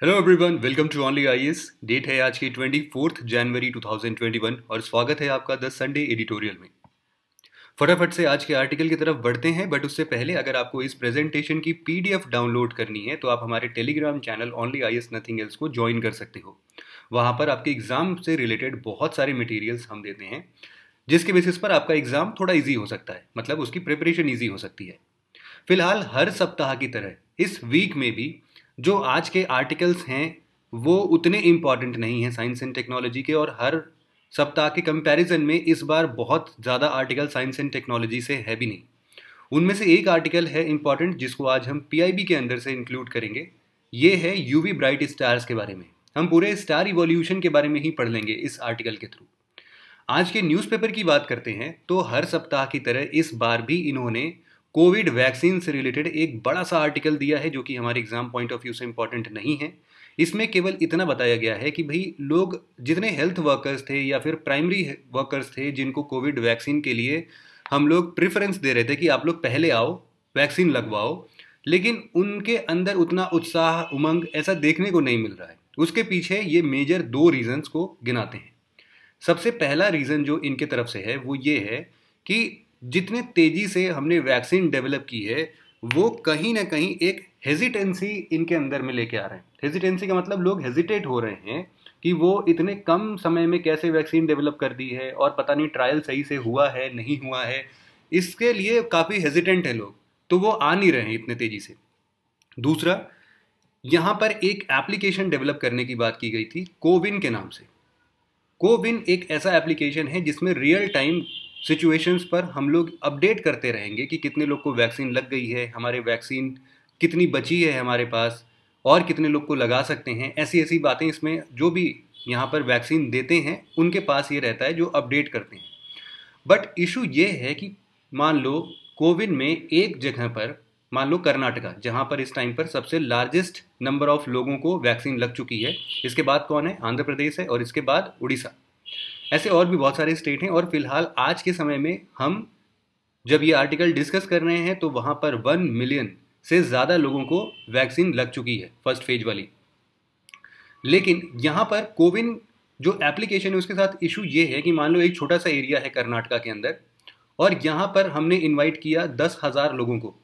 Hello everyone, welcome to only IAS. Date है आज की 24 जनवरी 2021 और स्वागत है आपका द संडे एडिटोरियल में। फटाफट से आज के आर्टिकल की तरफ बढ़ते हैं, बट उससे पहले अगर आपको इस प्रेजेंटेशन की पीडीएफ डाउनलोड करनी है तो आप हमारे Telegram channel only IAS nothing else को ज्वाइन कर सकते हो। वहाँ पर आपके एग्जाम से रिलेटेड बहुत सारे मटेरियल्स हम देते हैं, जिसके बेसिस पर आपका एग्जाम थोड़ा ईजी हो सकता है, मतलब उसकी प्रिपरेशन ईजी हो सकती है। फिलहाल हर सप्ताह की तरह इस वीक में भी जो आज के आर्टिकल्स हैं वो उतने इम्पॉर्टेंट नहीं हैं साइंस एंड टेक्नोलॉजी के, और हर सप्ताह के कंपैरिजन में इस बार बहुत ज़्यादा आर्टिकल साइंस एंड टेक्नोलॉजी से है भी नहीं। उनमें से एक आर्टिकल है इम्पॉर्टेंट, जिसको आज हम पीआईबी के अंदर से इंक्लूड करेंगे। ये है यूवी ब्राइट स्टार्स के बारे में। हम पूरे स्टार इवोल्यूशन के बारे में ही पढ़ लेंगे इस आर्टिकल के थ्रू। आज के न्यूज़पेपर की बात करते हैं तो हर सप्ताह की तरह इस बार भी इन्होंने कोविड वैक्सीन से रिलेटेड एक बड़ा सा आर्टिकल दिया है, जो कि हमारे एग्जाम पॉइंट ऑफ व्यू से इंपॉर्टेंट नहीं है। इसमें केवल इतना बताया गया है कि भाई लोग जितने हेल्थ वर्कर्स थे या फिर प्राइमरी वर्कर्स थे जिनको कोविड वैक्सीन के लिए हम लोग प्रेफरेंस दे रहे थे कि आप लोग पहले आओ वैक्सीन लगवाओ, लेकिन उनके अंदर उतना उत्साह उमंग ऐसा देखने को नहीं मिल रहा है। उसके पीछे ये मेजर दो रीजंस को गिनाते हैं। सबसे पहला रीज़न जो इनके तरफ से है वो ये है कि जितने तेज़ी से हमने वैक्सीन डेवलप की है वो कहीं ना कहीं एक हेजिटेंसी इनके अंदर में लेके आ रहे हैं। हेजिटेंसी का मतलब लोग हेजिटेट हो रहे हैं कि वो इतने कम समय में कैसे वैक्सीन डेवलप कर दी है और पता नहीं ट्रायल सही से हुआ है नहीं हुआ है, इसके लिए काफ़ी हेजिटेंट है लोग, तो वो आ नहीं रहे हैं इतने तेज़ी से। दूसरा, यहाँ पर एक एप्लीकेशन डेवलप करने की बात की गई थी कोविन के नाम से। कोविन एक ऐसा एप्लीकेशन है जिसमें रियल टाइम सिचुएशंस पर हम लोग अपडेट करते रहेंगे कि कितने लोग को वैक्सीन लग गई है, हमारे वैक्सीन कितनी बची है हमारे पास, और कितने लोग को लगा सकते हैं। ऐसी ऐसी बातें इसमें जो भी यहाँ पर वैक्सीन देते हैं उनके पास ये रहता है जो अपडेट करते हैं। बट इशू ये है कि मान लो कोविन में एक जगह पर, मान लो कर्नाटका, जहाँ पर इस टाइम पर सबसे लार्जेस्ट नंबर ऑफ लोगों को वैक्सीन लग चुकी है, इसके बाद कौन है? आंध्र प्रदेश है, और इसके बाद उड़ीसा। ऐसे और भी बहुत सारे स्टेट हैं। और फिलहाल आज के समय में हम जब ये आर्टिकल डिस्कस कर रहे हैं तो वहाँ पर 1 मिलियन से ज़्यादा लोगों को वैक्सीन लग चुकी है फर्स्ट फेज वाली। लेकिन यहाँ पर कोविन जो एप्लीकेशन है उसके साथ इशू ये है कि मान लो एक छोटा सा एरिया है कर्नाटका के अंदर, और यहाँ पर हमने इन्वाइट किया 10,000 लोगों को।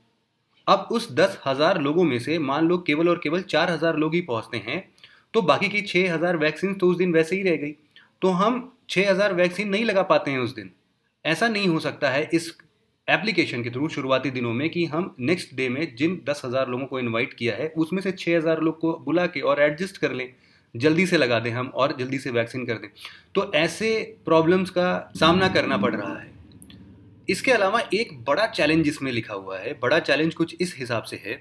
अब उस 10,000 लोगों में से मान लो केवल और केवल 4,000 लोग ही पहुंचते हैं, तो बाकी की 6,000 वैक्सीन तो उस दिन वैसे ही रह गई। तो हम 6,000 वैक्सीन नहीं लगा पाते हैं उस दिन। ऐसा नहीं हो सकता है इस एप्लीकेशन के थ्रू शुरुआती दिनों में कि हम नेक्स्ट डे में जिन 10,000 लोगों को इन्वाइट किया है उसमें से 6,000 लोग को बुला के और एडजस्ट कर लें, जल्दी से लगा दें हम और जल्दी से वैक्सीन कर दें। तो ऐसे प्रॉब्लम्स का सामना करना पड़ रहा है। इसके अलावा एक बड़ा चैलेंज इसमें लिखा हुआ है। बड़ा चैलेंज कुछ इस हिसाब से है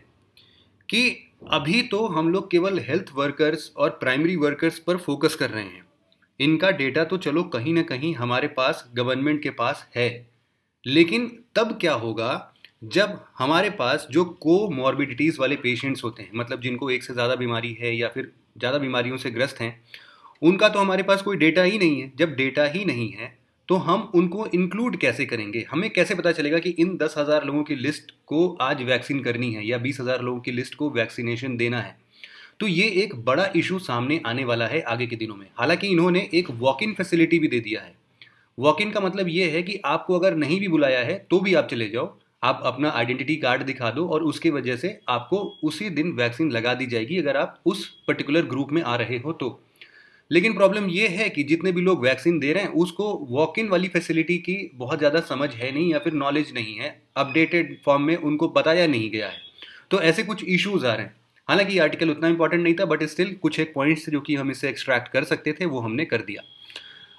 कि अभी तो हम लोग केवल हेल्थ वर्कर्स और प्राइमरी वर्कर्स पर फोकस कर रहे हैं। इनका डेटा तो चलो कहीं ना कहीं हमारे पास, गवर्नमेंट के पास है, लेकिन तब क्या होगा जब हमारे पास जो कोमॉर्बिडिटीज़ वाले पेशेंट्स होते हैं, मतलब जिनको एक से ज़्यादा बीमारी है या फिर ज़्यादा बीमारियों से ग्रस्त हैं, उनका तो हमारे पास कोई डेटा ही नहीं है। जब डेटा ही नहीं है तो हम उनको इंक्लूड कैसे करेंगे? हमें कैसे पता चलेगा कि इन 10,000 लोगों की लिस्ट को आज वैक्सीन करनी है या 20,000 लोगों की लिस्ट को वैक्सीनेशन देना है? तो ये एक बड़ा इशू सामने आने वाला है आगे के दिनों में। हालांकि इन्होंने एक वॉक इन फैसिलिटी भी दे दिया है। वॉक इन का मतलब ये है कि आपको अगर नहीं भी बुलाया है तो भी आप चले जाओ, आप अपना आइडेंटिटी कार्ड दिखा दो और उसकी वजह से आपको उसी दिन वैक्सीन लगा दी जाएगी अगर आप उस पर्टिकुलर ग्रुप में आ रहे हो तो। लेकिन प्रॉब्लम ये है कि जितने भी लोग वैक्सीन दे रहे हैं उसको वॉक इन वाली फैसिलिटी की बहुत ज़्यादा समझ है नहीं या फिर नॉलेज नहीं है, अपडेटेड फॉर्म में उनको बताया नहीं गया है। तो ऐसे कुछ इश्यूज आ रहे हैं। हालांकि ये आर्टिकल उतना इंपॉर्टेंट नहीं था, बट स्टिल कुछ एक पॉइंट्स जो कि हम इससे एक्सट्रैक्ट कर सकते थे वो हमने कर दिया।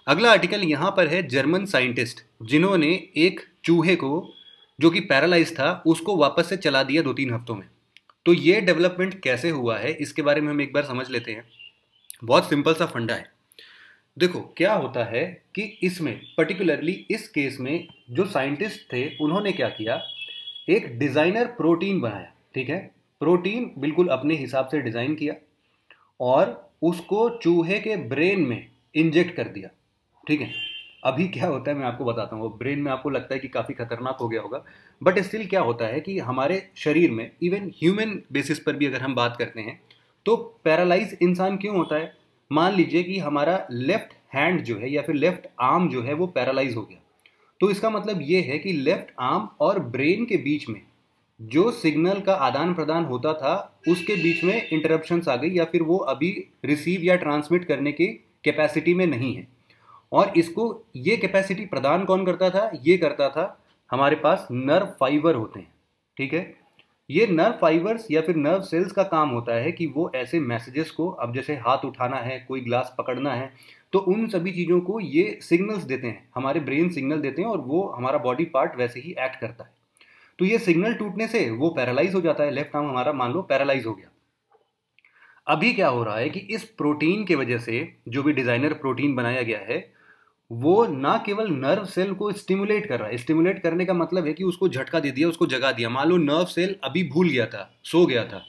अगला आर्टिकल यहाँ पर है जर्मन साइंटिस्ट जिन्होंने एक चूहे को जो कि पैरालाइज था उसको वापस से चला दिया 2-3 हफ्तों में। तो ये डेवलपमेंट कैसे हुआ है इसके बारे में हम एक बार समझ लेते हैं। बहुत सिंपल सा फंडा है। देखो क्या होता है कि इसमें पर्टिकुलरली इस केस में जो साइंटिस्ट थे उन्होंने क्या किया, एक डिज़ाइनर प्रोटीन बनाया। ठीक है, प्रोटीन बिल्कुल अपने हिसाब से डिज़ाइन किया और उसको चूहे के ब्रेन में इंजेक्ट कर दिया। ठीक है, अभी क्या होता है मैं आपको बताता हूँ। ब्रेन में आपको लगता है कि काफ़ी खतरनाक हो गया होगा, बट स्टिल क्या होता है कि हमारे शरीर में इवन ह्यूमन बेसिस पर भी अगर हम बात करते हैं तो पैरालाइज इंसान क्यों होता है? मान लीजिए कि हमारा लेफ्ट हैंड जो है या फिर लेफ्ट आर्म जो है वो पैरालाइज हो गया, तो इसका मतलब ये है कि लेफ्ट आर्म और ब्रेन के बीच में जो सिग्नल का आदान प्रदान होता था उसके बीच में इंटरप्शंस आ गई, या फिर वो अभी रिसीव या ट्रांसमिट करने की कैपेसिटी में नहीं है। और इसको ये कैपेसिटी प्रदान कौन करता था? ये करता था हमारे पास नर्व फाइबर होते हैं, ठीक है। ये नर्व फाइबर्स या फिर नर्व सेल्स का काम होता है कि वो ऐसे मैसेजेस को, अब जैसे हाथ उठाना है, कोई ग्लास पकड़ना है, तो उन सभी चीज़ों को ये सिग्नल्स देते हैं, हमारे ब्रेन सिग्नल देते हैं और वो हमारा बॉडी पार्ट वैसे ही एक्ट करता है। तो ये सिग्नल टूटने से वो पैरालाइज हो जाता है, लेफ्ट आर्म हमारा मान लो पैरालाइज हो गया। अभी क्या हो रहा है कि इस प्रोटीन की वजह से, जो भी डिजाइनर प्रोटीन बनाया गया है, वो ना केवल नर्व सेल को स्टिमुलेट कर रहा है, स्टिमुलेट करने का मतलब है कि उसको झटका दे दिया, उसको जगा दिया। मान लो नर्व सेल अभी भूल गया था, सो गया था,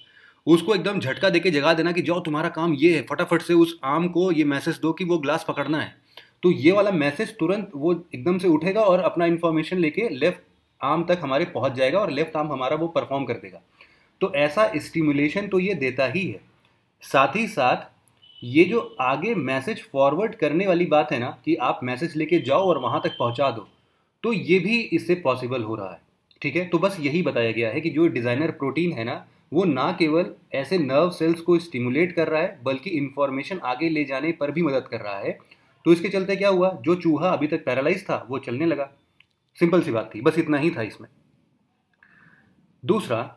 उसको एकदम झटका देके जगा देना कि जाओ तुम्हारा काम ये है, फटाफट से उस आर्म को ये मैसेज दो कि वो ग्लास पकड़ना है। तो ये वाला मैसेज तुरंत वो एकदम से उठेगा और अपना इंफॉर्मेशन लेके लेफ्ट आर्म तक हमारे पहुंच जाएगा और लेफ्ट आर्म हमारा वो परफॉर्म कर देगा। तो ऐसा स्टिमुलेशन तो ये देता ही है। साथ ही साथ ये जो आगे मैसेज फॉरवर्ड करने वाली बात है ना, कि आप मैसेज लेके जाओ और वहां तक पहुंचा दो, तो ये भी इससे पॉसिबल हो रहा है, ठीक है। तो बस यही बताया गया है कि जो डिजाइनर प्रोटीन है ना, वो ना केवल ऐसे नर्व सेल्स को स्टिमुलेट कर रहा है बल्कि इंफॉर्मेशन आगे ले जाने पर भी मदद कर रहा है। तो इसके चलते क्या हुआ, जो चूहा अभी तक पैरालाइज था वो चलने लगा। सिंपल सी बात थी, बस इतना ही था इसमें। दूसरा,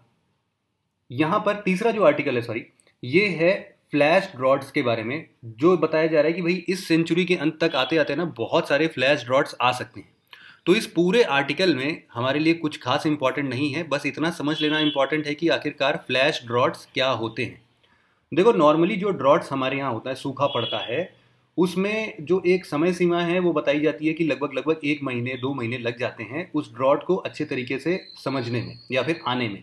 यहां पर तीसरा जो आर्टिकल है, सॉरी, ये है फ्लैश ड्रॉट्स के बारे में, जो बताया जा रहा है कि भाई इस सेंचुरी के अंत तक आते आते ना बहुत सारे फ्लैश ड्रॉट्स आ सकते हैं। तो इस पूरे आर्टिकल में हमारे लिए कुछ खास इंपॉर्टेंट नहीं है, बस इतना समझ लेना इंपॉर्टेंट है कि आखिरकार फ्लैश ड्रॉट्स क्या होते हैं। देखो, नॉर्मली जो ड्रॉट्स हमारे यहाँ होता है, सूखा पड़ता है, उसमें जो एक समय सीमा है वो बताई जाती है कि लगभग लगभग 1 महीने 2 महीने लग जाते हैं उस ड्रॉट को अच्छे तरीके से समझने में या फिर आने में।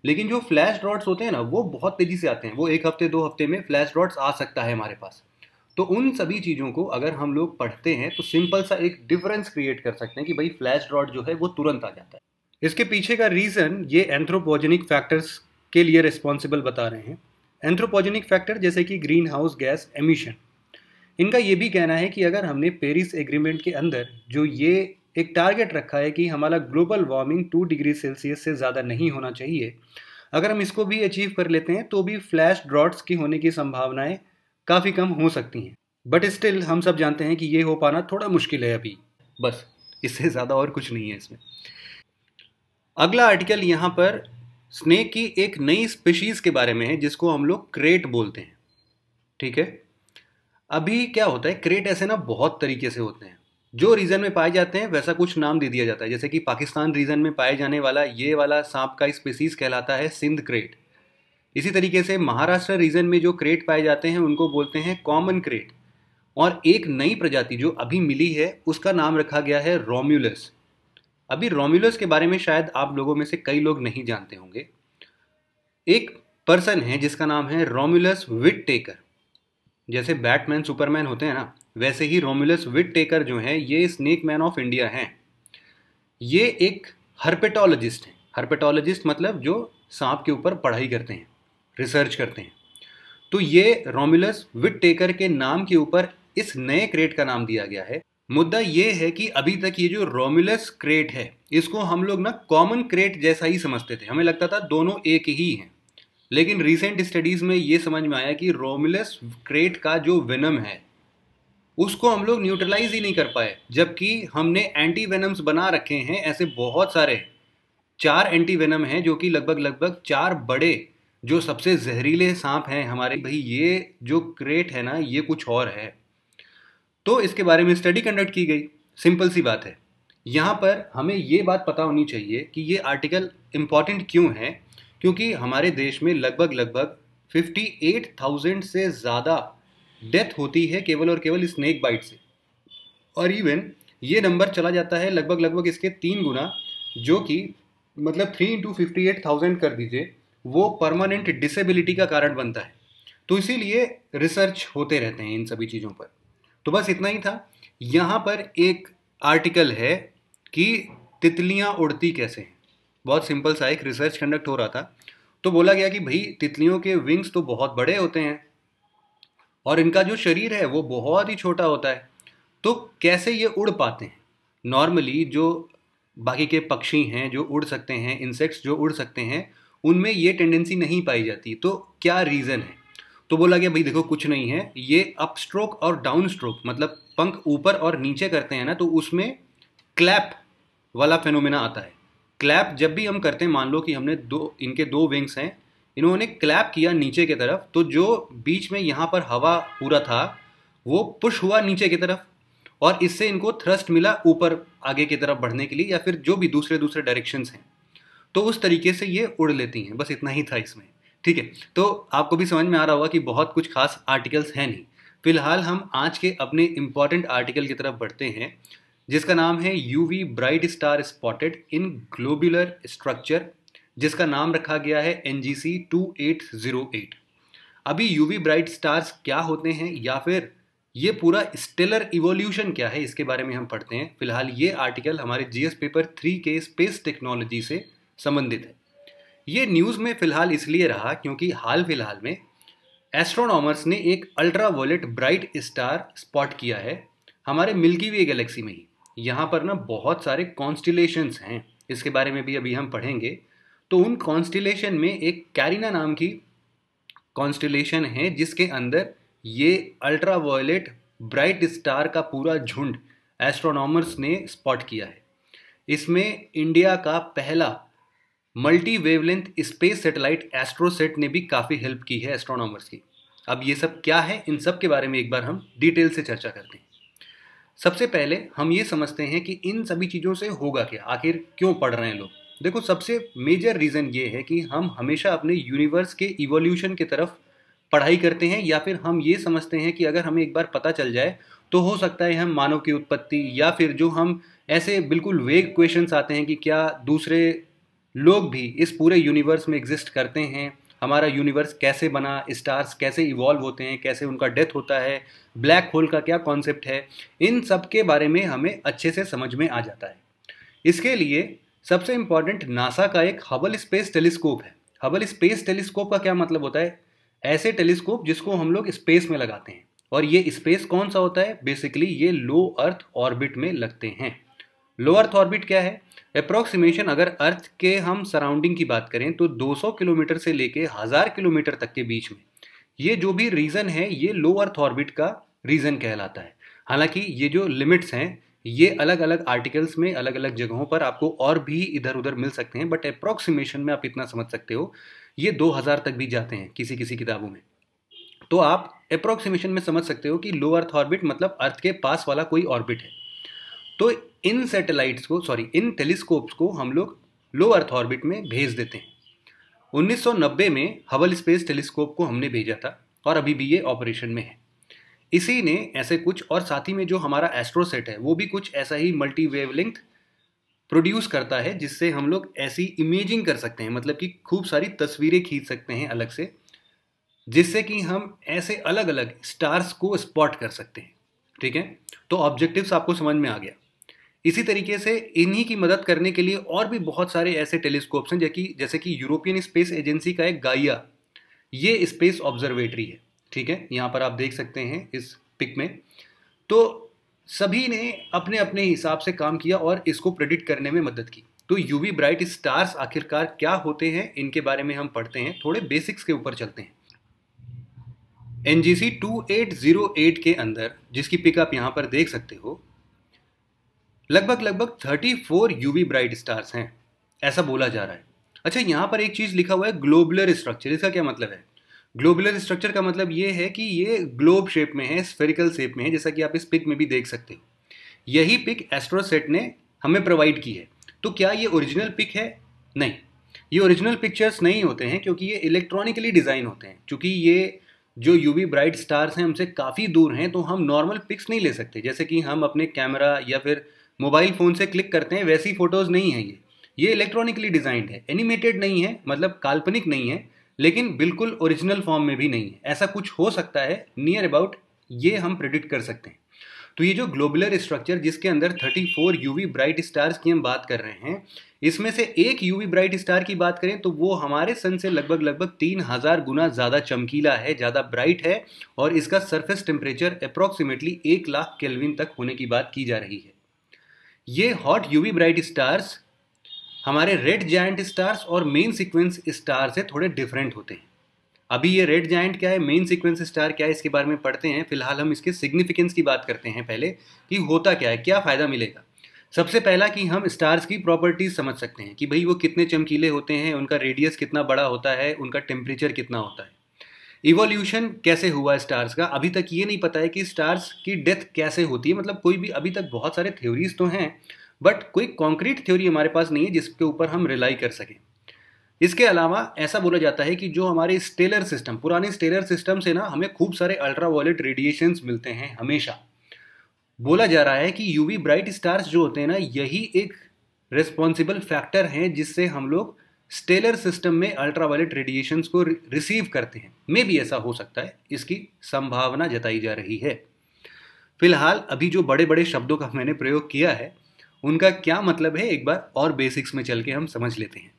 लेकिन जो फ्लैश ड्रॉट्स होते हैं ना, वो बहुत तेजी से आते हैं, वो 1 हफ्ते 2 हफ्ते में फ्लैश ड्रॉट्स आ सकता है हमारे पास। तो उन सभी चीज़ों को अगर हम लोग पढ़ते हैं तो सिंपल सा एक डिफरेंस क्रिएट कर सकते हैं कि भाई फ्लैश ड्रॉट जो है वो तुरंत आ जाता है। इसके पीछे का रीज़न ये एंथ्रोपोजेनिक फैक्टर्स के लिए रिस्पॉन्सिबल बता रहे हैं। एंथ्रोपोजेनिक फैक्टर जैसे कि ग्रीन हाउस गैस एमिशन, इनका ये भी कहना है कि अगर हमने पेरिस एग्रीमेंट के अंदर जो ये एक टारगेट रखा है कि हमारा ग्लोबल वार्मिंग 2 डिग्री सेल्सियस से ज़्यादा नहीं होना चाहिए, अगर हम इसको भी अचीव कर लेते हैं तो भी फ्लैश ड्रॉट्स की होने की संभावनाएं काफ़ी कम हो सकती हैं। बट स्टिल हम सब जानते हैं कि ये हो पाना थोड़ा मुश्किल है अभी, बस इससे ज़्यादा और कुछ नहीं है इसमें। अगला आर्टिकल यहाँ पर स्नेक की एक नई स्पीशीज़ के बारे में है जिसको हम लोग क्रेट बोलते हैं, ठीक है। अभी क्या होता है, क्रेट ऐसे ना बहुत तरीके से होते हैं, जो रीजन में पाए जाते हैं वैसा कुछ नाम दे दिया जाता है। जैसे कि पाकिस्तान रीजन में पाए जाने वाला ये वाला सांप का स्पीसीज कहलाता है सिंध क्रेट। इसी तरीके से महाराष्ट्र रीजन में जो क्रेट पाए जाते हैं उनको बोलते हैं कॉमन क्रेट। और एक नई प्रजाति जो अभी मिली है उसका नाम रखा गया है रोम्यूलस। अभी रोम्यूलस के बारे में शायद आप लोगों में से कई लोग नहीं जानते होंगे। एक पर्सन है जिसका नाम है रोम्यूलस विट टेकर। जैसे बैटमैन सुपरमैन होते हैं ना, वैसे ही रोम्यूलस विट टेकर जो है ये स्नेक मैन ऑफ इंडिया हैं। ये एक हर्पेटोलॉजिस्ट हैं। हर्पेटोलॉजिस्ट मतलब जो सांप के ऊपर पढ़ाई करते हैं, रिसर्च करते हैं। तो ये रोम्यूलस विट टेकर के नाम के ऊपर इस नए क्रेट का नाम दिया गया है। मुद्दा ये है कि अभी तक ये जो रोम्यूलस क्रेट है इसको हम लोग ना कॉमन क्रेट जैसा ही समझते थे, हमें लगता था दोनों एक ही हैं। लेकिन रिसेंट स्टडीज़ में ये समझ में आया कि रोम्यूलस क्रेट का जो वेनम है उसको हम लोग न्यूट्रलाइज ही नहीं कर पाए, जबकि हमने एंटी वेनम्स बना रखे हैं ऐसे बहुत सारे। 4 एंटी वेनम हैं जो कि लगभग लगभग 4 बड़े जो सबसे जहरीले सांप हैं हमारे। भाई ये जो क्रेट है ना ये कुछ और है। तो इसके बारे में स्टडी कंडक्ट की गई। सिंपल सी बात है, यहाँ पर हमें ये बात पता होनी चाहिए कि ये आर्टिकल इम्पॉर्टेंट क्यों है, क्योंकि हमारे देश में लगभग लगभग 58,000 से ज़्यादा डेथ होती है केवल और केवल स्नेक बाइट से। और इवन ये नंबर चला जाता है लगभग लगभग इसके 3 गुना, जो कि मतलब 3 × 58,000 कर दीजिए, वो परमानेंट डिसेबिलिटी का कारण बनता है। तो इसीलिए रिसर्च होते रहते हैं इन सभी चीज़ों पर। तो बस इतना ही था। यहाँ पर एक आर्टिकल है कि तितलियाँ उड़ती कैसे हैं। बहुत सिंपल सा एक रिसर्च कंडक्ट हो रहा था, तो बोला गया कि भाई तितलियों के विंग्स तो बहुत बड़े होते हैं और इनका जो शरीर है वो बहुत ही छोटा होता है, तो कैसे ये उड़ पाते हैं? नॉर्मली जो बाकी के पक्षी हैं जो उड़ सकते हैं, इंसेक्ट्स जो उड़ सकते हैं, उनमें ये टेंडेंसी नहीं पाई जाती, तो क्या रीज़न है? तो बोला गया भाई देखो कुछ नहीं है, ये अप स्ट्रोक और डाउन स्ट्रोक मतलब पंख ऊपर और नीचे करते हैं ना, तो उसमें क्लैप वाला फेनोमेना आता है। क्लैप जब भी हम करते हैं, मान लो कि हमने इनके दो विंग्स हैं, इन्होंने क्लैप किया नीचे की तरफ, तो जो बीच में यहाँ पर हवा पूरा था वो पुश हुआ नीचे की तरफ और इससे इनको थ्रस्ट मिला ऊपर आगे की तरफ बढ़ने के लिए, या फिर जो भी दूसरे दूसरे डायरेक्शंस हैं, तो उस तरीके से ये उड़ लेती हैं। बस इतना ही था इसमें, ठीक है। तो आपको भी समझ में आ रहा होगा कि बहुत कुछ खास आर्टिकल्स हैं नहीं। फिलहाल हम आज के अपने इंपॉर्टेंट आर्टिकल की तरफ बढ़ते हैं, जिसका नाम है UV bright star spotted in globular structure, जिसका नाम रखा गया है NGC 2808। अभी यूवी ब्राइट स्टार्स क्या होते हैं या फिर ये पूरा स्टेलर इवोल्यूशन क्या है, इसके बारे में हम पढ़ते हैं। फिलहाल ये आर्टिकल हमारे GS पेपर 3 के स्पेस टेक्नोलॉजी से संबंधित है। ये न्यूज़ में फिलहाल इसलिए रहा क्योंकि हाल फिलहाल में एस्ट्रोनॉमर्स ने एक अल्ट्रावायलेट ब्राइट स्टार स्पॉट किया है हमारे मिल्की वे गैलेक्सी में ही। यहाँ पर ना बहुत सारे कॉन्स्टिलेशंस हैं, इसके बारे में भी अभी हम पढ़ेंगे। तो उन कॉन्स्टिलेशन में एक कैरिना नाम की कॉन्स्टिलेशन है जिसके अंदर ये अल्ट्रावायलेट ब्राइट स्टार का पूरा झुंड एस्ट्रोनॉमर्स ने स्पॉट किया है। इसमें इंडिया का पहला multi wavelength space satellite AstroSat ने भी काफ़ी हेल्प की है एस्ट्रोनॉमर्स की। अब ये सब क्या है, इन सब के बारे में एक बार हम डिटेल से चर्चा करते हैं। सबसे पहले हम ये समझते हैं कि इन सभी चीज़ों से होगा क्या, आखिर क्यों पढ़ रहे हैं लोग। देखो सबसे मेजर रीज़न ये है कि हम हमेशा अपने यूनिवर्स के इवोल्यूशन की तरफ पढ़ाई करते हैं, या फिर हम ये समझते हैं कि अगर हमें एक बार पता चल जाए तो हो सकता है हम मानव की उत्पत्ति, या फिर जो हम ऐसे बिल्कुल वेग क्वेश्चंस आते हैं कि क्या दूसरे लोग भी इस पूरे यूनिवर्स में एग्जिस्ट करते हैं, हमारा यूनिवर्स कैसे बना, स्टार्स कैसे इवॉल्व होते हैं, कैसे उनका डेथ होता है, ब्लैक होल का क्या कॉन्सेप्ट है, इन सब के बारे में हमें अच्छे से समझ में आ जाता है। इसके लिए सबसे इम्पॉर्टेंट नासा का एक हबल स्पेस टेलीस्कोप है। हबल स्पेस टेलीस्कोप का क्या मतलब होता है? ऐसे टेलीस्कोप जिसको हम लोग स्पेस में लगाते हैं। और ये स्पेस कौन सा होता है? बेसिकली ये लो अर्थ ऑर्बिट में लगते हैं। लो अर्थ ऑर्बिट क्या है? अप्रोक्सीमेशन अगर अर्थ के हम सराउंडिंग की बात करें तो 200 किलोमीटर से लेके 1000 किलोमीटर तक के बीच में ये जो भी रीजन है ये लो अर्थ ऑर्बिट का रीजन कहलाता है। हालांकि ये जो लिमिट्स हैं ये अलग अलग आर्टिकल्स में अलग अलग जगहों पर आपको और भी इधर उधर मिल सकते हैं, बट अप्रोक्सीमेशन में आप इतना समझ सकते हो ये 2000 तक भी जाते हैं किसी किसी किताबों में। तो आप अप्रोक्सीमेशन में समझ सकते हो कि लो अर्थ ऑर्बिट मतलब अर्थ के पास वाला कोई ऑर्बिट है। तो इन सैटेलाइट्स को इन टेलीस्कोप्स को हम लोग लो अर्थ ऑर्बिट में भेज देते हैं। 1990 में हबल स्पेस टेलीस्कोप को हमने भेजा था और अभी भी ये ऑपरेशन में है। इसी ने ऐसे कुछ, और साथ ही में जो हमारा एस्ट्रोसेट है वो भी कुछ ऐसा ही मल्टी वेवलेंथ प्रोड्यूस करता है जिससे हम लोग ऐसी इमेजिंग कर सकते हैं, मतलब कि खूब सारी तस्वीरें खींच सकते हैं अलग से, जिससे कि हम ऐसे अलग अलग स्टार्स को स्पॉट कर सकते हैं। ठीक है, तो ऑब्जेक्टिव्स आपको समझ में आ गया। इसी तरीके से इन्हीं की मदद करने के लिए और भी बहुत सारे ऐसे टेलीस्कोप्स हैं जैसे कि यूरोपियन स्पेस एजेंसी का एक गाइया, ये स्पेस ऑब्जर्वेटरी है। ठीक है, यहाँ पर आप देख सकते हैं इस पिक में। तो सभी ने अपने अपने हिसाब से काम किया और इसको प्रेडिक्ट करने में मदद की। तो यूवी ब्राइट स्टार्स आखिरकार क्या होते हैं इनके बारे में हम पढ़ते हैं, थोड़े बेसिक्स के ऊपर चलते हैं। NGC 2808 के अंदर, जिसकी पिक आप यहाँ पर देख सकते हो, लगभग 34 यूवी ब्राइट स्टार्स हैं, ऐसा बोला जा रहा है। अच्छा, यहाँ पर एक चीज़ लिखा हुआ है ग्लोबुलर स्ट्रक्चर। इसका क्या मतलब है? ग्लोबुलर स्ट्रक्चर का मतलब ये है कि ये ग्लोब शेप में है, स्फेरिकल शेप में है, जैसा कि आप इस पिक में भी देख सकते हो। यही पिक एस्ट्रोसेट ने हमें प्रोवाइड की है। तो क्या ये ओरिजिनल पिक है? नहीं, ये ओरिजिनल पिक्चर्स नहीं होते हैं क्योंकि ये इलेक्ट्रॉनिकली डिज़ाइन होते हैं। क्योंकि ये जो यूवी ब्राइट स्टार्स हैं हमसे काफ़ी दूर हैं, तो हम नॉर्मल पिक्स नहीं ले सकते। जैसे कि हम अपने कैमरा या फिर मोबाइल फ़ोन से क्लिक करते हैं वैसी फ़ोटोज़ नहीं है ये इलेक्ट्रॉनिकली डिज़ाइंड है, एनिमेटेड नहीं है, मतलब काल्पनिक नहीं है, लेकिन बिल्कुल ओरिजिनल फॉर्म में भी नहीं है। ऐसा कुछ हो सकता है नियर अबाउट, ये हम प्रेडिक्ट कर सकते हैं। तो ये जो ग्लोबुलर स्ट्रक्चर जिसके अंदर 34 यूवी ब्राइट स्टार्स की हम बात कर रहे हैं, इसमें से एक यूवी ब्राइट स्टार की बात करें तो वो हमारे सन से लगभग 3000 गुना ज़्यादा चमकीला है, ज़्यादा ब्राइट है, और इसका सरफेस टेम्परेचर अप्रॉक्सीमेटली 1,00,000 केल्विन तक होने की बात की जा रही है। ये हॉट यूवी ब्राइट स्टार्स हमारे रेड जायंट स्टार्स और मेन सीक्वेंस स्टार से थोड़े डिफरेंट होते हैं। अभी ये रेड जायंट क्या है, मेन सीक्वेंस स्टार क्या है, इसके बारे में पढ़ते हैं। फिलहाल हम इसके सिग्निफिकेंस की बात करते हैं पहले, कि होता क्या है, क्या फ़ायदा मिलेगा। सबसे पहला कि हम स्टार्स की प्रॉपर्टीज समझ सकते हैं कि भाई वो कितने चमकीले होते हैं, उनका रेडियस कितना बड़ा होता है, उनका टेम्परेचर कितना होता है। इवोल्यूशन कैसे हुआ स्टार्स का, अभी तक ये नहीं पता है कि स्टार्स की डेथ कैसे होती है। मतलब कोई भी, अभी तक बहुत सारे थ्योरीज तो हैं, बट कोई कॉन्क्रीट थ्योरी हमारे पास नहीं है जिसके ऊपर हम रिलाई कर सकें। इसके अलावा ऐसा बोला जाता है कि जो हमारे स्टेलर सिस्टम, पुराने स्टेलर सिस्टम से ना हमें खूब सारे अल्ट्रावायलेट रेडिएशंस मिलते हैं हमेशा। बोला जा रहा है कि यूवी ब्राइट स्टार्स जो होते हैं ना, यही एक रिस्पॉन्सिबल फैक्टर हैं जिससे हम लोग स्टेलर सिस्टम में अल्ट्रावायलेट रेडिएशंस को रिसीव करते हैं। मे भी ऐसा हो सकता है, इसकी संभावना जताई जा रही है। फिलहाल अभी जो बड़े बड़े शब्दों का मैंने प्रयोग किया है उनका क्या मतलब है, एक बार और बेसिक्स में चल के हम समझ लेते हैं।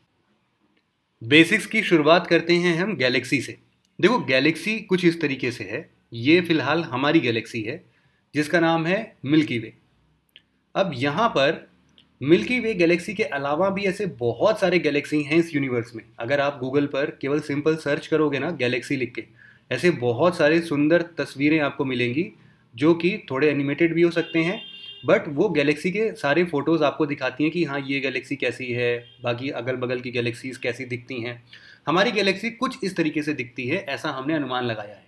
बेसिक्स की शुरुआत करते हैं हम गैलेक्सी से। देखो, गैलेक्सी कुछ इस तरीके से है। ये फिलहाल हमारी गैलेक्सी है जिसका नाम है मिल्की वे। अब यहाँ पर मिल्की वे गैलेक्सी के अलावा भी ऐसे बहुत सारे गैलेक्सी हैं इस यूनिवर्स में। अगर आप गूगल पर केवल सिंपल सर्च करोगे ना गैलेक्सी लिख के, ऐसे बहुत सारे सुंदर तस्वीरें आपको मिलेंगी जो कि थोड़े एनिमेटेड भी हो सकते हैं, बट वो गैलेक्सी के सारे फोटोज़ आपको दिखाती हैं कि हाँ ये गैलेक्सी कैसी है, बाकी अगल बगल की गैलेक्सीज कैसी दिखती हैं। हमारी गैलेक्सी कुछ इस तरीके से दिखती है, ऐसा हमने अनुमान लगाया है।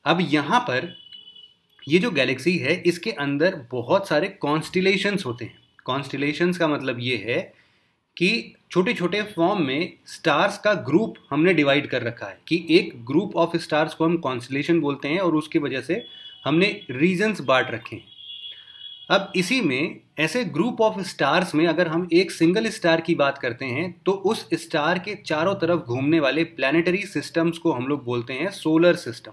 अब यहाँ पर ये जो गैलेक्सी है इसके अंदर बहुत सारे कॉन्स्टिलेशंस होते हैं। कॉन्स्टिलेशंस का मतलब ये है कि छोटे छोटे फॉर्म में स्टार्स का ग्रुप हमने डिवाइड कर रखा है, कि एक ग्रुप ऑफ स्टार्स को हम कॉन्स्टिलेशन बोलते हैं, और उसकी वजह से हमने रीजन्स बांट रखे हैं। अब इसी में ऐसे ग्रुप ऑफ स्टार्स में अगर हम एक सिंगल स्टार की बात करते हैं तो उस स्टार के चारों तरफ घूमने वाले प्लैनेटरी सिस्टम्स को हम लोग बोलते हैं सोलर सिस्टम।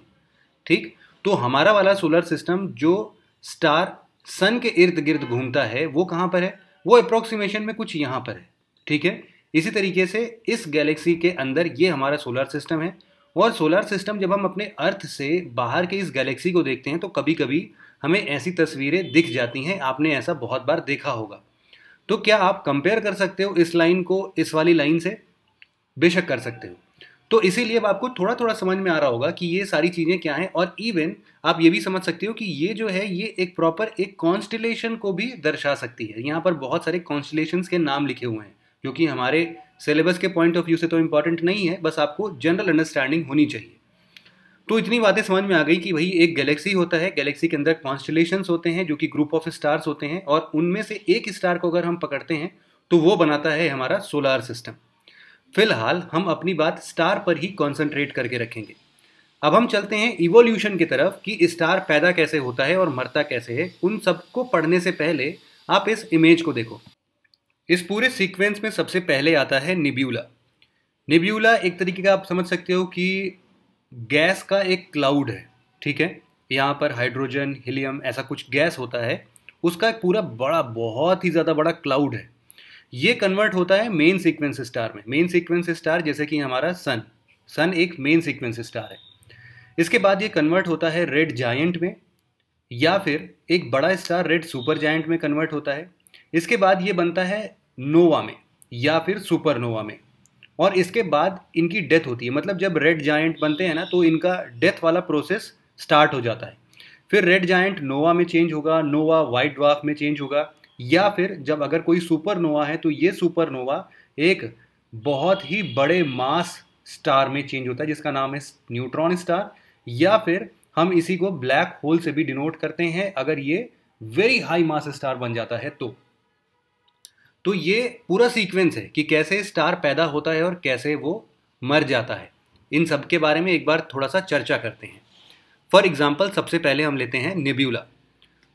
ठीक, तो हमारा वाला सोलर सिस्टम जो स्टार सन के इर्द गिर्द घूमता है वो कहाँ पर है, वो अप्रोक्सीमेशन में कुछ यहाँ पर है। ठीक है, इसी तरीके से इस गैलेक्सी के अंदर ये हमारा सोलर सिस्टम है। और सोलर सिस्टम जब हम अपने अर्थ से बाहर के इस गैलेक्सी को देखते हैं तो कभी कभी हमें ऐसी तस्वीरें दिख जाती हैं। आपने ऐसा बहुत बार देखा होगा। तो क्या आप कंपेयर कर सकते हो इस लाइन को इस वाली लाइन से? बेशक कर सकते हो। तो इसीलिए अब आपको थोड़ा थोड़ा समझ में आ रहा होगा कि ये सारी चीज़ें क्या हैं, और इवन आप ये भी समझ सकते हो कि ये जो है ये एक प्रॉपर एक कॉन्स्टिलेशन को भी दर्शा सकती है। यहाँ पर बहुत सारे कॉन्स्टिलेशंस के नाम लिखे हुए हैं जो कि हमारे सिलेबस के पॉइंट ऑफ व्यू से तो इम्पॉर्टेंट नहीं है, बस आपको जनरल अंडरस्टैंडिंग होनी चाहिए। तो इतनी बातें समझ में आ गई कि भाई एक गैलेक्सी होता है, गैलेक्सी के अंदर कॉन्स्टिलेशंस होते हैं जो कि ग्रुप ऑफ स्टार्स होते हैं, और उनमें से एक स्टार को अगर हम पकड़ते हैं तो वो बनाता है हमारा सोलर सिस्टम। फिलहाल हम अपनी बात स्टार पर ही कॉन्सेंट्रेट करके रखेंगे। अब हम चलते हैं इवोल्यूशन की तरफ कि स्टार पैदा कैसे होता है और मरता कैसे है। उन सबको पढ़ने से पहले आप इस इमेज को देखो। इस पूरे सीक्वेंस में सबसे पहले आता है निब्यूला। निब्यूला एक तरीके का आप समझ सकते हो कि गैस का एक क्लाउड है। ठीक है, यहाँ पर हाइड्रोजन, हीलियम, ऐसा कुछ गैस होता है, उसका एक पूरा बड़ा, बहुत ही ज़्यादा बड़ा क्लाउड है। ये कन्वर्ट होता है मेन सीक्वेंस स्टार में। मेन सीक्वेंस स्टार जैसे कि हमारा सन एक मेन सीक्वेंस स्टार है। इसके बाद ये कन्वर्ट होता है रेड जायंट में, या फिर एक बड़ा स्टार रेड सुपर जायंट में कन्वर्ट होता है। इसके बाद ये बनता है नोवा में या फिर सुपरनोवा में, और इसके बाद इनकी डेथ होती है। मतलब जब रेड जायंट बनते हैं ना तो इनका डेथ वाला प्रोसेस स्टार्ट हो जाता है। फिर रेड जायंट नोवा में चेंज होगा, नोवा वाइट ड्वार्फ में चेंज होगा, या फिर जब अगर कोई सुपरनोवा है तो ये सुपरनोवा एक बहुत ही बड़े मास स्टार में चेंज होता है जिसका नाम है न्यूट्रॉन स्टार, या फिर हम इसी को ब्लैक होल से भी डिनोट करते हैं अगर ये वेरी हाई मास स्टार बन जाता है तो ये पूरा सीक्वेंस है कि कैसे स्टार पैदा होता है और कैसे वो मर जाता है। इन सब के बारे में एक बार थोड़ा सा चर्चा करते हैं। फॉर एग्जाम्पल सबसे पहले हम लेते हैं नेब्यूला।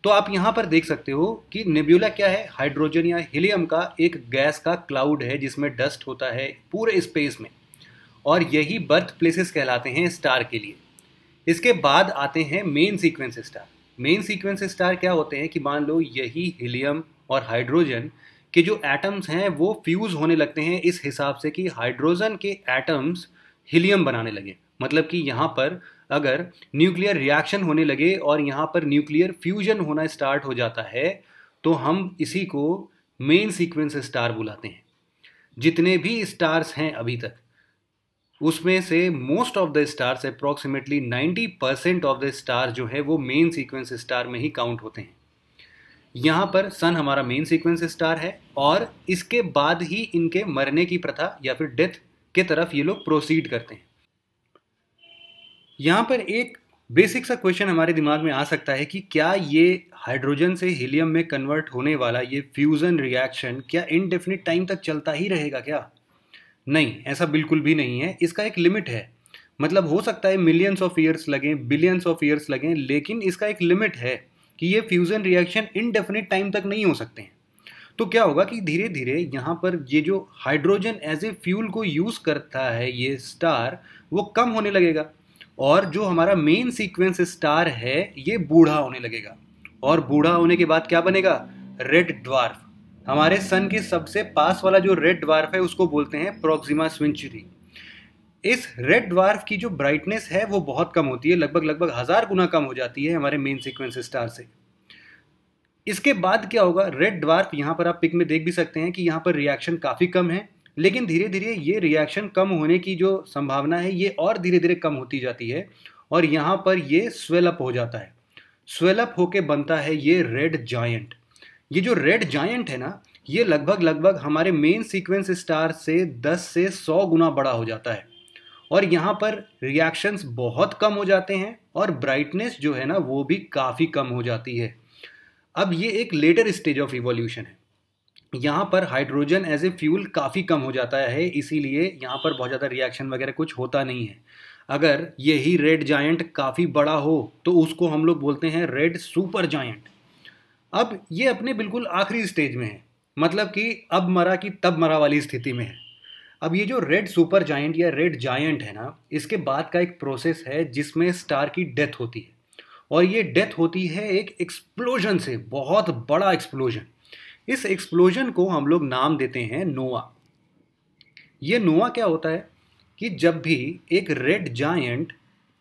तो आप यहाँ पर देख सकते हो कि नेब्यूला क्या है, हाइड्रोजन या हीलियम का एक गैस का क्लाउड है जिसमें डस्ट होता है पूरे स्पेस में, और यही बर्थ प्लेसेस कहलाते हैं स्टार के लिए। इसके बाद आते हैं main sequence star. Main sequence star क्या होते हैं कि मान लो यही हीलियम और हाइड्रोजन के जो एटम्स हैं वो फ्यूज होने लगते हैं इस हिसाब से कि हाइड्रोजन के एटम्स हीलियम बनाने लगे। मतलब कि यहाँ पर अगर न्यूक्लियर रिएक्शन होने लगे और यहाँ पर न्यूक्लियर फ्यूजन होना स्टार्ट हो जाता है तो हम इसी को मेन सीक्वेंस स्टार बुलाते हैं। जितने भी स्टार्स हैं अभी तक उसमें से most of the stars approximately 90% of the star जो है वो मेन सीक्वेंस स्टार में ही काउंट होते हैं। यहाँ पर सन हमारा मेन सीक्वेंस स्टार है और इसके बाद ही इनके मरने की प्रथा या फिर डेथ के तरफ ये लोग प्रोसीड करते हैं। यहाँ पर एक बेसिक सा क्वेश्चन हमारे दिमाग में आ सकता है कि क्या ये हाइड्रोजन से हीलियम में कन्वर्ट होने वाला ये फ्यूजन रिएक्शन क्या इनडेफिनिट टाइम तक चलता ही रहेगा क्या? नहीं, ऐसा बिल्कुल भी नहीं है। इसका एक लिमिट है। मतलब हो सकता है मिलियंस ऑफ ईयर्स लगें, बिलियंस ऑफ ईयर्स लगें, लेकिन इसका एक लिमिट है कि ये फ्यूजन रिएक्शन इनडेफिनिट टाइम तक नहीं हो सकते हैं। तो क्या होगा कि धीरे धीरे यहाँ पर ये जो हाइड्रोजन एज ए फ्यूल को यूज़ करता है ये स्टार वो कम होने लगेगा और जो हमारा मेन सीक्वेंस स्टार है ये बूढ़ा होने लगेगा। और बूढ़ा होने के बाद क्या बनेगा? Red dwarf. हमारे सन के सबसे पास वाला जो रेड ड्वार्फ है उसको बोलते हैं प्रोक्सिमा सेंचुरी। इस रेड ड्वार्फ की जो ब्राइटनेस है वो बहुत कम होती है, लगभग 1000 गुना कम हो जाती है हमारे मेन सीक्वेंस स्टार से। इसके बाद क्या होगा? रेड ड्वार्फ, यहाँ पर आप पिक में देख भी सकते हैं कि यहाँ पर रिएक्शन काफ़ी कम है, लेकिन धीरे धीरे ये रिएक्शन कम होने की जो संभावना है ये और धीरे धीरे कम होती जाती है और यहाँ पर ये स्वेल अप हो जाता है। स्वेल अप होके बनता है ये रेड जायंट। ये जो रेड जायंट है ना ये लगभग हमारे मेन सीक्वेंस स्टार से 10 से 100 गुना बड़ा हो जाता है और यहाँ पर रिएक्शंस बहुत कम हो जाते हैं और ब्राइटनेस जो है ना वो भी काफ़ी कम हो जाती है। अब ये एक लेटर स्टेज ऑफ इवोल्यूशन है। यहाँ पर हाइड्रोजन एज ए फ्यूल काफ़ी कम हो जाता है, इसीलिए यहाँ पर बहुत ज़्यादा रिएक्शन वगैरह कुछ होता नहीं है। अगर यही रेड जायंट काफ़ी बड़ा हो तो उसको हम लोग बोलते हैं रेड सुपर जायंट। अब ये अपने बिल्कुल आखिरी स्टेज में है, मतलब कि अब मरा कि तब मरा वाली स्थिति में है। अब ये जो रेड सुपर जायंट या रेड जायंट है ना इसके बाद का एक प्रोसेस है जिसमें स्टार की डेथ होती है और ये डेथ होती है एक एक्सप्लोजन से, बहुत बड़ा एक्सप्लोजन। इस एक्सप्लोजन को हम लोग नाम देते हैं नोवा। ये नोवा क्या होता है कि जब भी एक रेड जायंट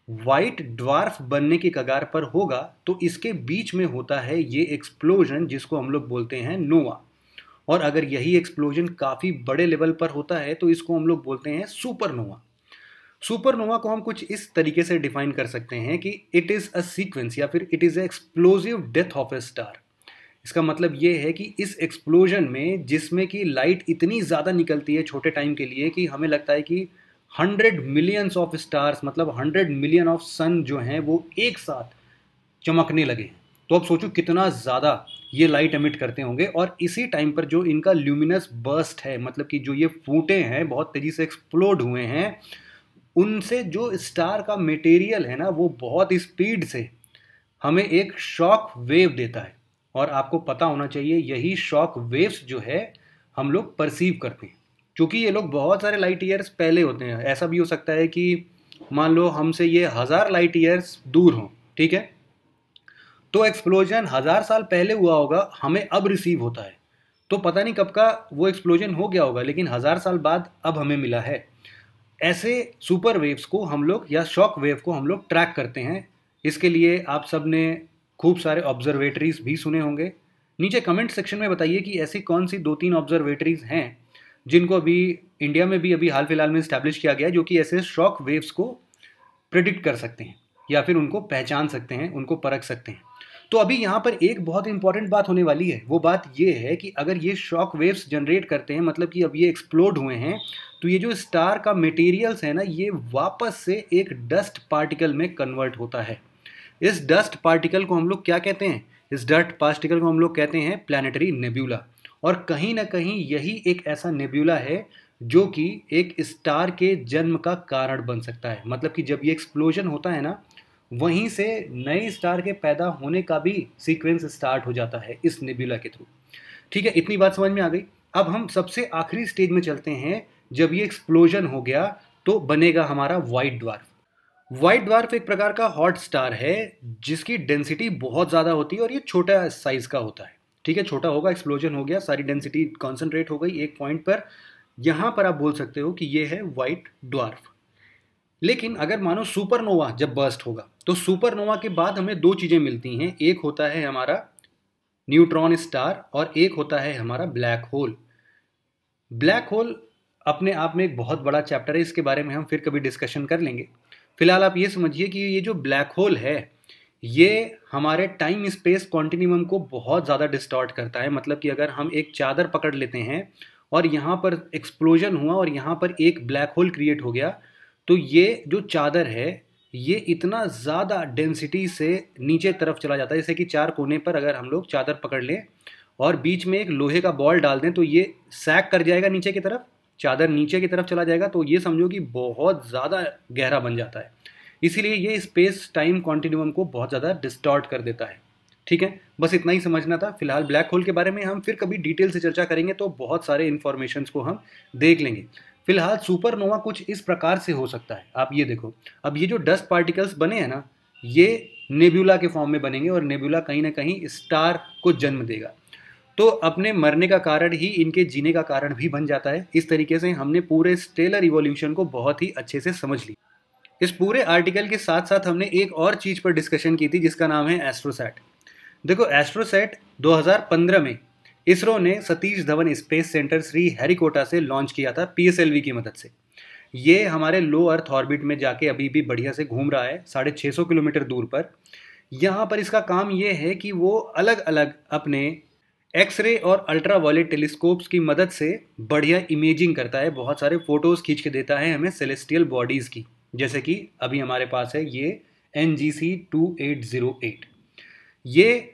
वाइट ड्वार्फ बनने की कगार पर होगा तो इसके बीच में होता है ये एक्सप्लोजन जिसको हम लोग बोलते हैं नोवा। और अगर यही एक्सप्लोजन काफ़ी बड़े लेवल पर होता है तो इसको हम लोग बोलते हैं सुपरनोवा। सुपरनोवा को हम कुछ इस तरीके से डिफाइन कर सकते हैं कि इट इज़ अ सीक्वेंस या फिर it is a explosive death of A star. इसका मतलब ये है कि इस एक्सप्लोजन में जिसमें कि लाइट इतनी ज़्यादा निकलती है छोटे टाइम के लिए कि हमें लगता है कि 100 मिलियंस ऑफ स्टार्स, मतलब 100 मिलियन ऑफ सन जो हैं वो एक साथ चमकने लगे। तो अब सोचो कितना ज़्यादा ये लाइट एमिट करते होंगे और इसी टाइम पर जो इनका ल्यूमिनस बर्स्ट है, मतलब कि जो ये फूटे हैं बहुत तेज़ी से एक्सप्लोड हुए हैं, उनसे जो स्टार का मटेरियल है ना वो बहुत स्पीड से हमें एक शॉक वेव देता है। और आपको पता होना चाहिए यही शॉक वेव्स जो है हम लोग परसीव करते हैं, क्योंकि ये लोग बहुत सारे लाइट ईयर्स पहले होते हैं। ऐसा भी हो सकता है कि मान लो हमसे ये 1000 लाइट ईयर्स दूर हों, ठीक है, तो एक्सप्लोजन 1000 साल पहले हुआ होगा, हमें अब रिसीव होता है, तो पता नहीं कब का वो एक्सप्लोजन हो गया होगा, लेकिन 1000 साल बाद अब हमें मिला है। ऐसे सुपर वेव्स को हम लोग या शॉक वेव को हम लोग ट्रैक करते हैं। इसके लिए आप सब ने खूब सारे ऑब्जर्वेटरीज भी सुने होंगे। नीचे कमेंट सेक्शन में बताइए कि ऐसी कौन सी 2-3 ऑब्जर्वेटरीज हैं जिनको अभी इंडिया में भी अभी हाल फिलहाल में इस्टेब्लिश किया गया है, जो कि ऐसे शॉक वेव्स को प्रिडिक्ट कर सकते हैं या फिर उनको पहचान सकते हैं, उनको परख सकते हैं। तो अभी यहाँ पर एक बहुत इंपॉर्टेंट बात होने वाली है। वो बात ये है कि अगर ये शॉक वेव्स जनरेट करते हैं, मतलब कि अब ये एक्सप्लोड हुए हैं, तो ये जो स्टार का मटेरियल्स है ना ये वापस से एक डस्ट पार्टिकल में कन्वर्ट होता है। इस डस्ट पार्टिकल को हम लोग क्या कहते हैं? इस डस्ट पार्टिकल को हम लोग कहते हैं प्लैनेटरी नेब्यूला। और कहीं ना कहीं यही एक ऐसा नेब्यूला है जो कि एक स्टार के जन्म का कारण बन सकता है। मतलब कि जब ये एक्सप्लोजन होता है ना वहीं से नए स्टार के पैदा होने का भी सीक्वेंस स्टार्ट हो जाता है इस नेब्यूला के थ्रू। ठीक है, इतनी बात समझ में आ गई। अब हम सबसे आखिरी स्टेज में चलते हैं। जब ये एक्सप्लोजन हो गया तो बनेगा हमारा वाइट ड्वार्फ। व्हाइट ड्वार्फ एक प्रकार का हॉट स्टार है जिसकी डेंसिटी बहुत ज़्यादा होती है और ये छोटा साइज का होता है। ठीक है, छोटा होगा, एक्सप्लोजन हो गया, सारी डेंसिटी कॉन्सेंट्रेट हो गई एक पॉइंट पर। यहाँ पर आप बोल सकते हो कि ये है व्हाइट ड्वार्फ। लेकिन अगर मानो सुपरनोवा जब बर्स्ट होगा तो सुपरनोवा के बाद हमें दो चीज़ें मिलती हैं। एक होता है हमारा न्यूट्रॉन स्टार और एक होता है हमारा ब्लैक होल। ब्लैक होल अपने आप में एक बहुत बड़ा चैप्टर है, इसके बारे में हम फिर कभी डिस्कशन कर लेंगे। फिलहाल आप ये समझिए कि ये जो ब्लैक होल है ये हमारे टाइम स्पेस कॉन्टिन्यूम को बहुत ज़्यादा डिस्टॉर्ट करता है। मतलब कि अगर हम एक चादर पकड़ लेते हैं और यहाँ पर एक्सप्लोजन हुआ और यहाँ पर एक ब्लैक होल क्रिएट हो गया, तो ये जो चादर है ये इतना ज़्यादा डेंसिटी से नीचे तरफ चला जाता है, जैसे कि चार कोने पर अगर हम लोग चादर पकड़ लें और बीच में एक लोहे का बॉल डाल दें तो ये सैग कर जाएगा नीचे की तरफ, चादर नीचे की तरफ चला जाएगा। तो ये समझो कि बहुत ज़्यादा गहरा बन जाता है, इसीलिए ये स्पेस टाइम कॉन्टिन्यूम को बहुत ज़्यादा डिस्टॉर्ट कर देता है। ठीक है, बस इतना ही समझना था। फिलहाल ब्लैक होल के बारे में हम फिर कभी डिटेल से चर्चा करेंगे तो बहुत सारे इन्फॉर्मेशंस को हम देख लेंगे। फिलहाल सुपरनोवा कुछ इस प्रकार से हो सकता है। आप ये देखो, अब ये जो डस्ट पार्टिकल्स बने हैं ना, ये नेब्यूला के फॉर्म में बनेंगे और नेब्यूला कहीं ना कहीं स्टार को जन्म देगा। तो अपने मरने का कारण ही इनके जीने का कारण भी बन जाता है। इस तरीके से हमने पूरे स्टेलर इवोल्यूशन को बहुत ही अच्छे से समझ लिया। इस पूरे आर्टिकल के साथ साथ हमने एक और चीज़ पर डिस्कशन की थी जिसका नाम है एस्ट्रोसैट। देखो, एस्ट्रोसैट 2015 में इसरो ने सतीश धवन स्पेस सेंटर श्री हरिकोटा से लॉन्च किया था पीएसएलवी की मदद से। ये हमारे लो अर्थ ऑर्बिट में जाके अभी भी बढ़िया से घूम रहा है 650 किलोमीटर दूर पर। यहाँ पर इसका काम ये है कि वो अलग अलग अपने एक्सरे और अल्ट्रावायलेट टेलीस्कोप्स की मदद से बढ़िया इमेजिंग करता है, बहुत सारे फोटोज़ खींच के देता है हमें सेलेस्टियल बॉडीज़ की। जैसे कि अभी हमारे पास है ये NGC-2808। ये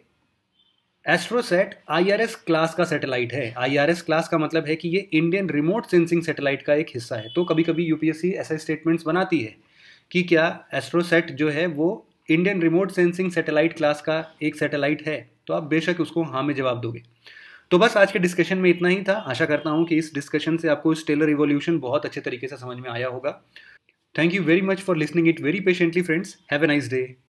एस्ट्रोसैट IRS क्लास का सैटेलाइट है। IRS क्लास का मतलब है कि ये इंडियन रिमोट सेंसिंग सैटेलाइट का एक हिस्सा है। तो कभी कभी यूपीएससी ऐसे स्टेटमेंट्स बनाती है कि क्या एस्ट्रोसैट जो है वो Indian remote sensing satellite class का एक सैटेलाइट है, तो आप बेशक उसको हाँ में जवाब दोगे। तो बस आज के डिस्कशन में इतना ही था। आशा करता हूँ कि इस डिस्कशन से आपको स्टेलर इवोल्यूशन बहुत अच्छे तरीके से समझ में आया होगा। Thank you very much for listening it very patiently, friends. Have a nice day.